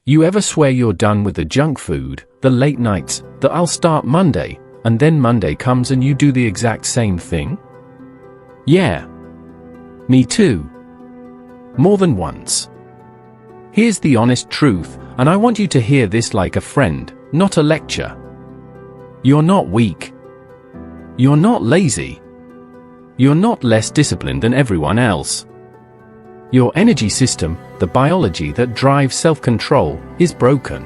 You ever swear you're done with the junk food, the late nights, that I'll start Monday, and then Monday comes and you do the exact same thing? Yeah. Me too. More than once. Here's the honest truth, and I want you to hear this like a friend, not a lecture. You're not weak. You're not lazy. You're not less disciplined than everyone else. Your energy system, the biology that drives self-control, is broken.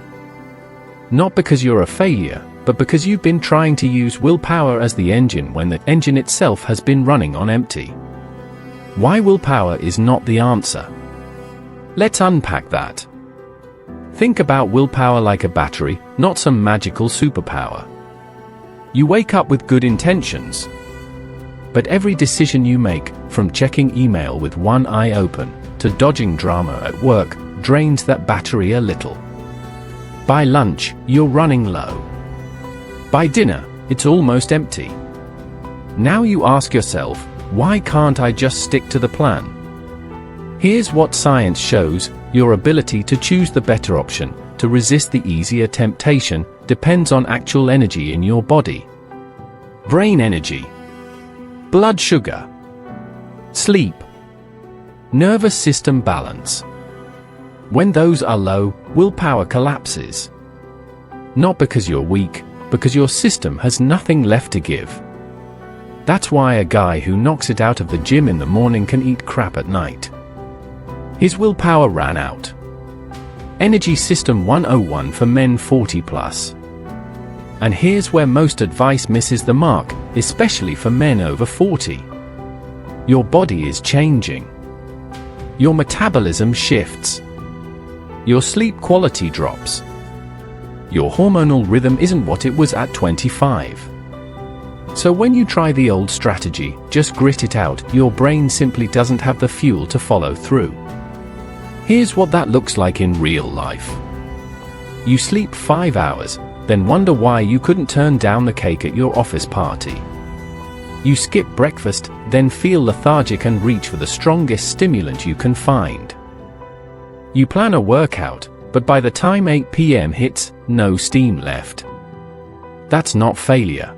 Not because you're a failure, but because you've been trying to use willpower as the engine when the engine itself has been running on empty. Why willpower is not the answer. Let's unpack that. Think about willpower like a battery, not some magical superpower. You wake up with good intentions. But every decision you make, from checking email with one eye open, to dodging drama at work, drains that battery a little. By lunch, you're running low. By dinner, it's almost empty. Now you ask yourself, why can't I just stick to the plan? Here's what science shows: your ability to choose the better option, to resist the easier temptation, depends on actual energy in your body. Brain energy, blood sugar, sleep, nervous system balance. When those are low, willpower collapses. Not because you're weak, because your system has nothing left to give. That's why a guy who knocks it out of the gym in the morning can eat crap at night. His willpower ran out. Energy System 101 for men 40 plus. And here's where most advice misses the mark, especially for men over 40. Your body is changing. Your metabolism shifts. Your sleep quality drops. Your hormonal rhythm isn't what it was at 25. So when you try the old strategy, just grit it out, your brain simply doesn't have the fuel to follow through. Here's what that looks like in real life. You sleep 5 hours, then wonder why you couldn't turn down the cake at your office party. You skip breakfast, then feel lethargic and reach for the strongest stimulant you can find. You plan a workout, but by the time 8 p.m. hits, no steam left. That's not failure.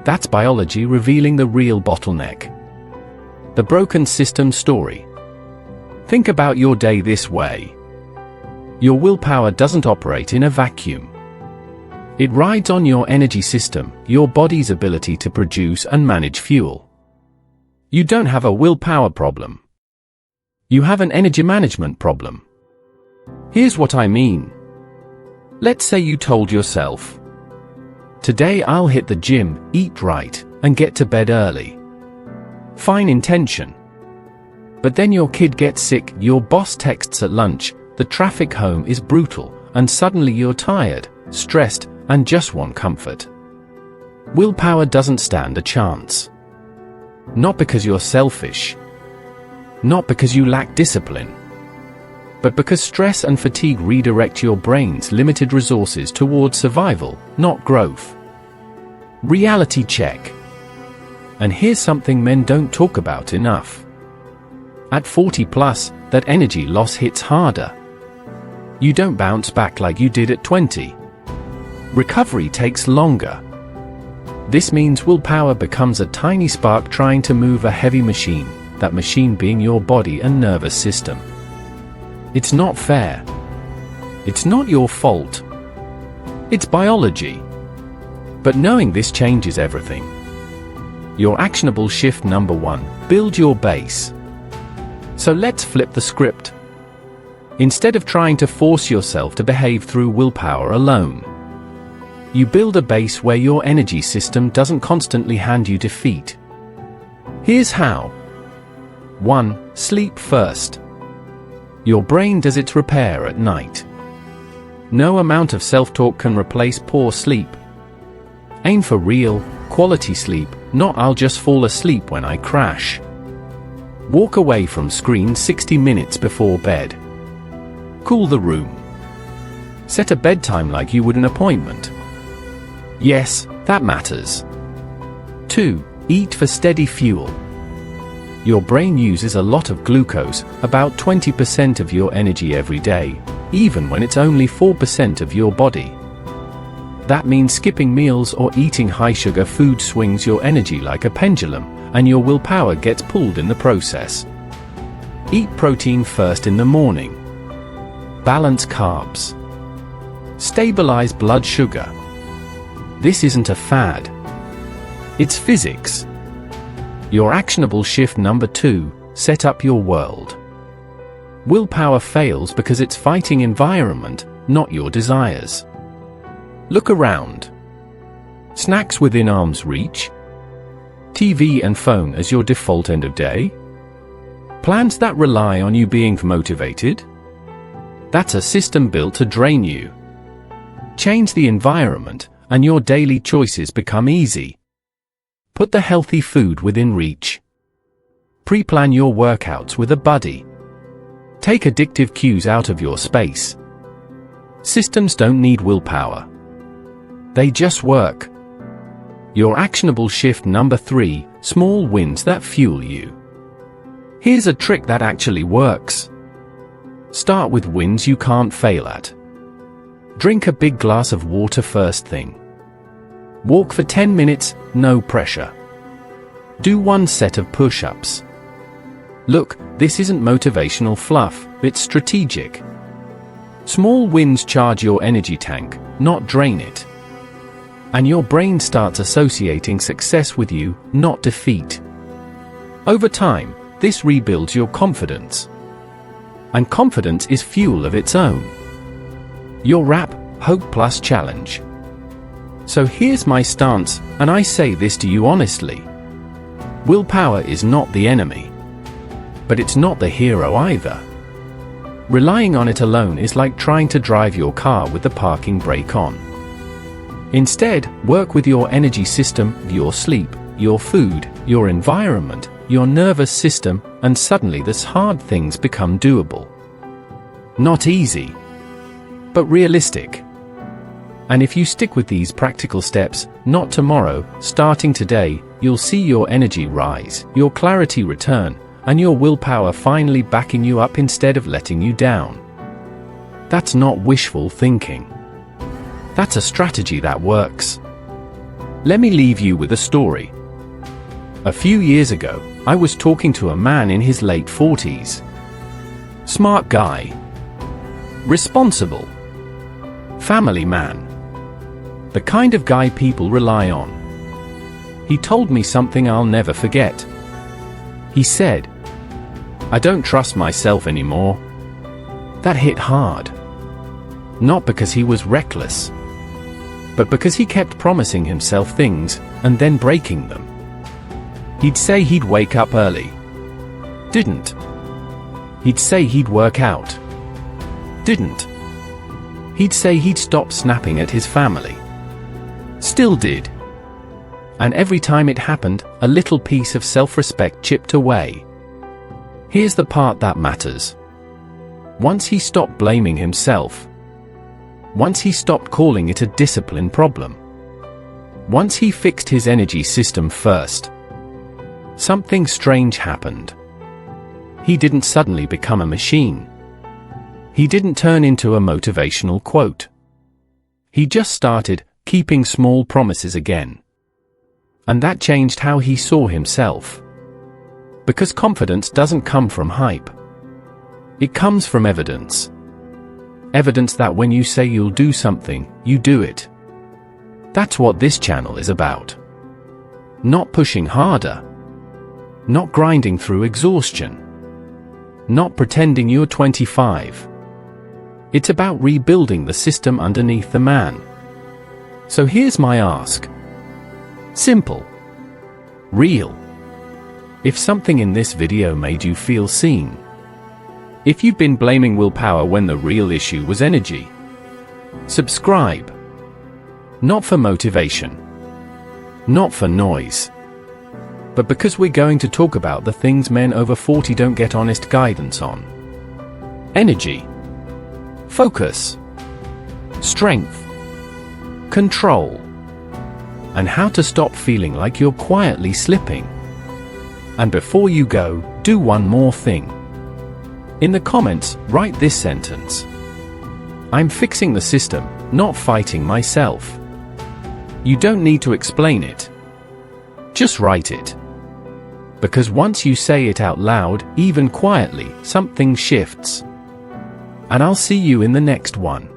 That's biology revealing the real bottleneck. The broken system story. Think about your day this way. Your willpower doesn't operate in a vacuum. It rides on your energy system, your body's ability to produce and manage fuel. You don't have a willpower problem. You have an energy management problem. Here's what I mean. Let's say you told yourself, today I'll hit the gym, eat right, and get to bed early. Fine intention. But then your kid gets sick, your boss texts at lunch, the traffic home is brutal, and suddenly you're tired, stressed, and just want comfort. Willpower doesn't stand a chance. Not because you're selfish. Not because you lack discipline. But because stress and fatigue redirect your brain's limited resources toward survival, not growth. Reality check. And here's something men don't talk about enough. At 40 plus, that energy loss hits harder. You don't bounce back like you did at 20. Recovery takes longer. This means willpower becomes a tiny spark trying to move a heavy machine, that machine being your body and nervous system. It's not fair. It's not your fault. It's biology. But knowing this changes everything. Your actionable shift number 1, build your base. So let's flip the script. Instead of trying to force yourself to behave through willpower alone, you build a base where your energy system doesn't constantly hand you defeat. Here's how. 1. Sleep first. Your brain does its repair at night. No amount of self-talk can replace poor sleep. Aim for real, quality sleep, not I'll just fall asleep when I crash. Walk away from screens 60 minutes before bed. Cool the room. Set a bedtime like you would an appointment. Yes, that matters. 2. Eat for steady fuel. Your brain uses a lot of glucose, about 20% of your energy every day, even when it's only 4% of your body. That means skipping meals or eating high-sugar food swings your energy like a pendulum, and your willpower gets pulled in the process. Eat protein first in the morning. Balance carbs. Stabilize blood sugar. This isn't a fad. It's physics. Your actionable shift number 2, set up your world. Willpower fails because it's fighting environment, not your desires. Look around. Snacks within arm's reach? TV and phone as your default end of day? Plans that rely on you being motivated? That's a system built to drain you. Change the environment, and your daily choices become easy. Put the healthy food within reach. Pre-plan your workouts with a buddy. Take addictive cues out of your space. Systems don't need willpower. They just work. Your actionable shift number 3, small wins that fuel you. Here's a trick that actually works. Start with wins you can't fail at. Drink a big glass of water first thing. Walk for 10 minutes, no pressure. Do 1 set of push-ups. Look, this isn't motivational fluff, it's strategic. Small wins charge your energy tank, not drain it. And your brain starts associating success with you, not defeat. Over time, this rebuilds your confidence. And confidence is fuel of its own. Your RAP, Hope Plus Challenge. So here's my stance, and I say this to you honestly. Willpower is not the enemy. But it's not the hero either. Relying on it alone is like trying to drive your car with the parking brake on. Instead, work with your energy system, your sleep, your food, your environment, your nervous system, and suddenly these hard things become doable. Not easy, but realistic. And if you stick with these practical steps, not tomorrow, starting today, you'll see your energy rise, your clarity return, and your willpower finally backing you up instead of letting you down. That's not wishful thinking. That's a strategy that works. Let me leave you with a story. A few years ago, I was talking to a man in his late 40s. Smart guy. Responsible. Family man. The kind of guy people rely on. He told me something I'll never forget. He said, "I don't trust myself anymore." That hit hard. Not because he was reckless, but because he kept promising himself things, and then breaking them. He'd say he'd wake up early. Didn't. He'd say he'd work out. Didn't. He'd say he'd stop snapping at his family. Still did. And every time it happened, a little piece of self-respect chipped away. Here's the part that matters. Once he stopped blaming himself, once he stopped calling it a discipline problem, once he fixed his energy system first, something strange happened. He didn't suddenly become a machine. He didn't turn into a motivational quote. He just started keeping small promises again. And that changed how he saw himself. Because confidence doesn't come from hype. It comes from evidence. Evidence that when you say you'll do something, you do it. That's what this channel is about. Not pushing harder. Not grinding through exhaustion. Not pretending you're 25. It's about rebuilding the system underneath the man. So here's my ask. Simple. Real. If something in this video made you feel seen, if you've been blaming willpower when the real issue was energy, subscribe. Not for motivation. Not for noise. But because we're going to talk about the things men over 40 don't get honest guidance on. Energy. Focus. Strength. Control. And how to stop feeling like you're quietly slipping. And before you go, do one more thing. In the comments, write this sentence. I'm fixing the system, not fighting myself. You don't need to explain it. Just write it. Because once you say it out loud, even quietly, something shifts. And I'll see you in the next one.